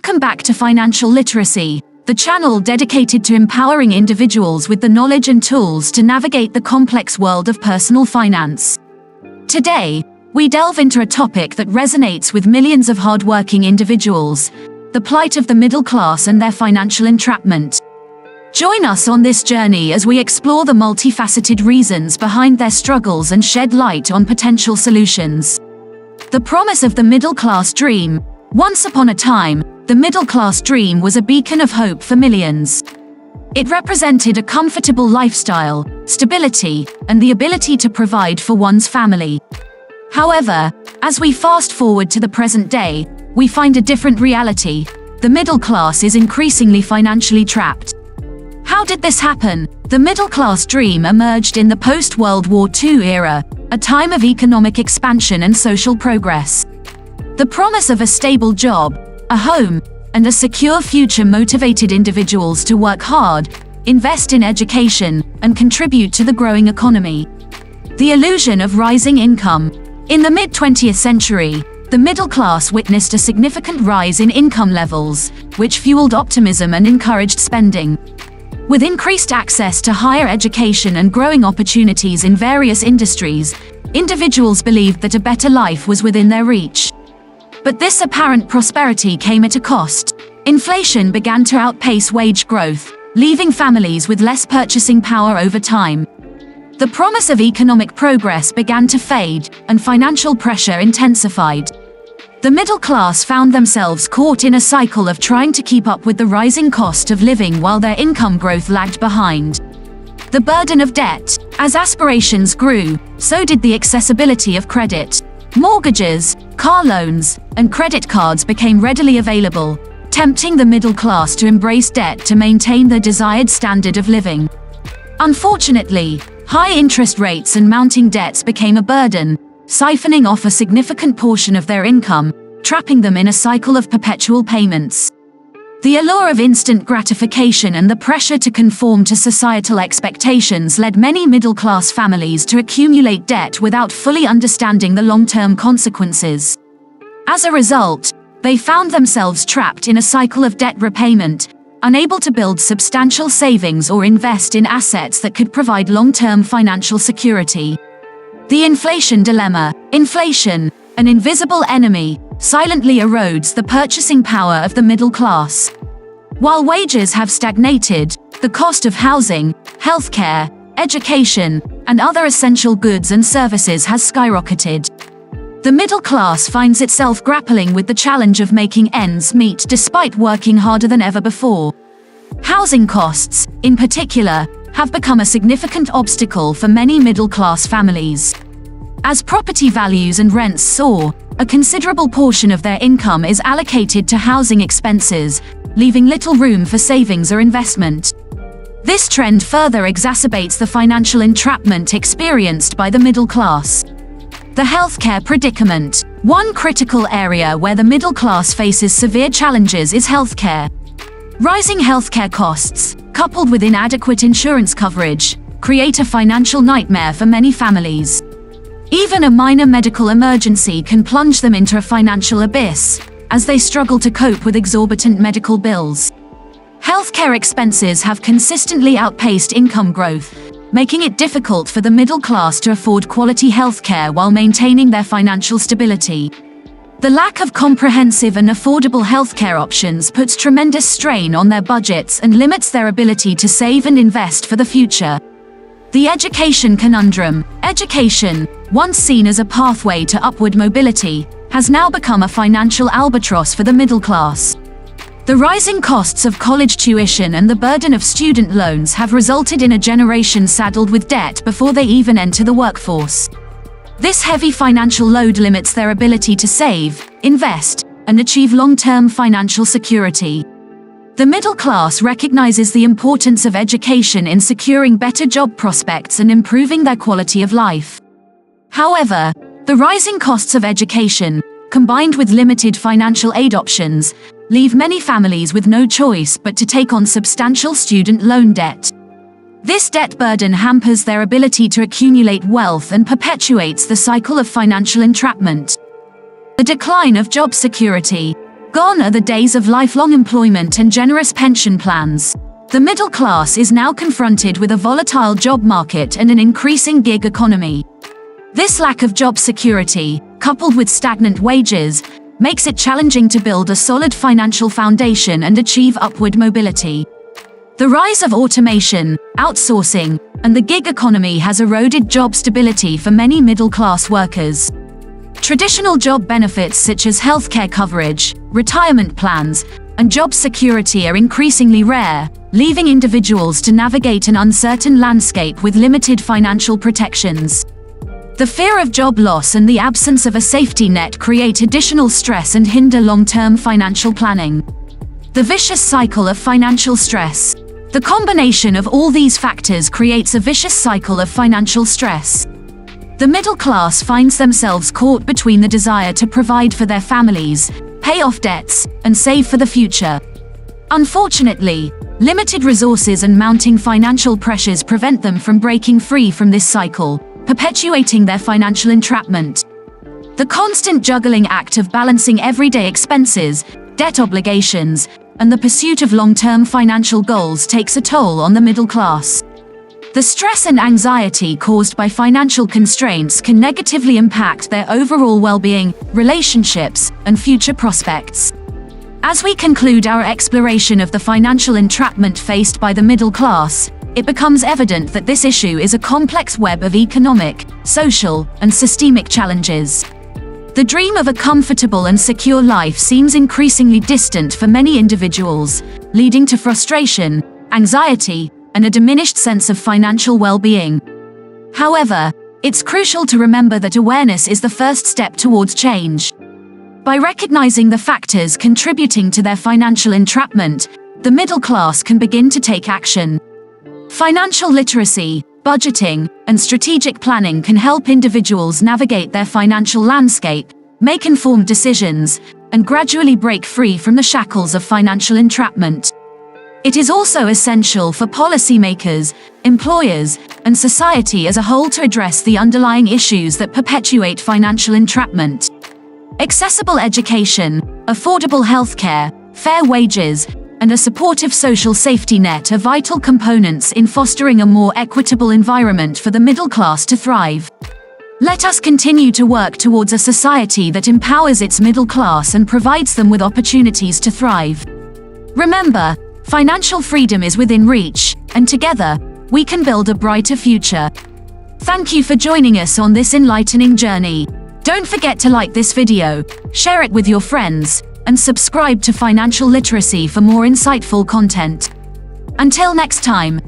Welcome back to Financial Literacy, the channel dedicated to empowering individuals with the knowledge and tools to navigate the complex world of personal finance. Today, we delve into a topic that resonates with millions of hardworking individuals: the plight of the middle class and their financial entrapment. Join us on this journey as we explore the multifaceted reasons behind their struggles and shed light on potential solutions. The promise of the middle-class dream. Once upon a time, the middle-class dream was a beacon of hope for millions. It represented a comfortable lifestyle, stability, and the ability to provide for one's family. However, as we fast forward to the present day, we find a different reality. The middle class is increasingly financially trapped. How did this happen? The middle-class dream emerged in the post-World War II era, a time of economic expansion and social progress. The promise of a stable job, a home, and a secure future motivated individuals to work hard, invest in education, and contribute to the growing economy. The illusion of rising income. In the mid-20th century, the middle class witnessed a significant rise in income levels, which fueled optimism and encouraged spending. With increased access to higher education and growing opportunities in various industries, individuals believed that a better life was within their reach. But this apparent prosperity came at a cost. Inflation began to outpace wage growth, leaving families with less purchasing power over time. The promise of economic progress began to fade, and financial pressure intensified. The middle class found themselves caught in a cycle of trying to keep up with the rising cost of living while their income growth lagged behind. The burden of debt. As aspirations grew, so did the accessibility of credit. Mortgages, car loans, and credit cards became readily available, tempting the middle class to embrace debt to maintain their desired standard of living. Unfortunately, high interest rates and mounting debts became a burden, siphoning off a significant portion of their income, trapping them in a cycle of perpetual payments. The allure of instant gratification and the pressure to conform to societal expectations led many middle-class families to accumulate debt without fully understanding the long-term consequences. As a result, they found themselves trapped in a cycle of debt repayment, unable to build substantial savings or invest in assets that could provide long-term financial security. The inflation dilemma. Inflation, an invisible enemy, silently erodes the purchasing power of the middle class. While wages have stagnated, the cost of housing, healthcare, education, and other essential goods and services has skyrocketed. The middle class finds itself grappling with the challenge of making ends meet despite working harder than ever before. Housing costs, in particular, have become a significant obstacle for many middle-class families. As property values and rents soar, a considerable portion of their income is allocated to housing expenses, leaving little room for savings or investment. This trend further exacerbates the financial entrapment experienced by the middle class. The healthcare predicament. One critical area where the middle class faces severe challenges is healthcare. Rising healthcare costs, coupled with inadequate insurance coverage, create a financial nightmare for many families. Even a minor medical emergency can plunge them into a financial abyss, as they struggle to cope with exorbitant medical bills. Healthcare expenses have consistently outpaced income growth, making it difficult for the middle class to afford quality healthcare while maintaining their financial stability. The lack of comprehensive and affordable healthcare options puts tremendous strain on their budgets and limits their ability to save and invest for the future. The education conundrum. Education, once seen as a pathway to upward mobility, has now become a financial albatross for the middle class. The rising costs of college tuition and the burden of student loans have resulted in a generation saddled with debt before they even enter the workforce. This heavy financial load limits their ability to save, invest, and achieve long-term financial security. The middle class recognizes the importance of education in securing better job prospects and improving their quality of life. However, the rising costs of education, combined with limited financial aid options, leave many families with no choice but to take on substantial student loan debt. This debt burden hampers their ability to accumulate wealth and perpetuates the cycle of financial entrapment. The decline of job security. Gone are the days of lifelong employment and generous pension plans. The middle class is now confronted with a volatile job market and an increasing gig economy. This lack of job security, coupled with stagnant wages, makes it challenging to build a solid financial foundation and achieve upward mobility. The rise of automation, outsourcing, and the gig economy has eroded job stability for many middle-class workers. Traditional job benefits such as healthcare coverage, retirement plans, and job security are increasingly rare, leaving individuals to navigate an uncertain landscape with limited financial protections. The fear of job loss and the absence of a safety net create additional stress and hinder long-term financial planning. The vicious cycle of financial stress. The combination of all these factors creates a vicious cycle of financial stress. The middle class finds themselves caught between the desire to provide for their families, pay off debts, and save for the future. Unfortunately, limited resources and mounting financial pressures prevent them from breaking free from this cycle, perpetuating their financial entrapment. The constant juggling act of balancing everyday expenses, debt obligations, and the pursuit of long-term financial goals takes a toll on the middle class. The stress and anxiety caused by financial constraints can negatively impact their overall well-being, relationships, and future prospects. As we conclude our exploration of the financial entrapment faced by the middle class, it becomes evident that this issue is a complex web of economic, social, and systemic challenges. The dream of a comfortable and secure life seems increasingly distant for many individuals, leading to frustration, anxiety, and a diminished sense of financial well-being. However, it's crucial to remember that awareness is the first step towards change. By recognizing the factors contributing to their financial entrapment, the middle class can begin to take action. Financial literacy, budgeting, and strategic planning can help individuals navigate their financial landscape, make informed decisions, and gradually break free from the shackles of financial entrapment. It is also essential for policymakers, employers, and society as a whole to address the underlying issues that perpetuate financial entrapment. Accessible education, affordable healthcare, fair wages, and a supportive social safety net are vital components in fostering a more equitable environment for the middle class to thrive. Let us continue to work towards a society that empowers its middle class and provides them with opportunities to thrive. Remember, financial freedom is within reach, and together, we can build a brighter future. Thank you for joining us on this enlightening journey. Don't forget to like this video, share it with your friends, and subscribe to Financial Literacy for more insightful content. Until next time,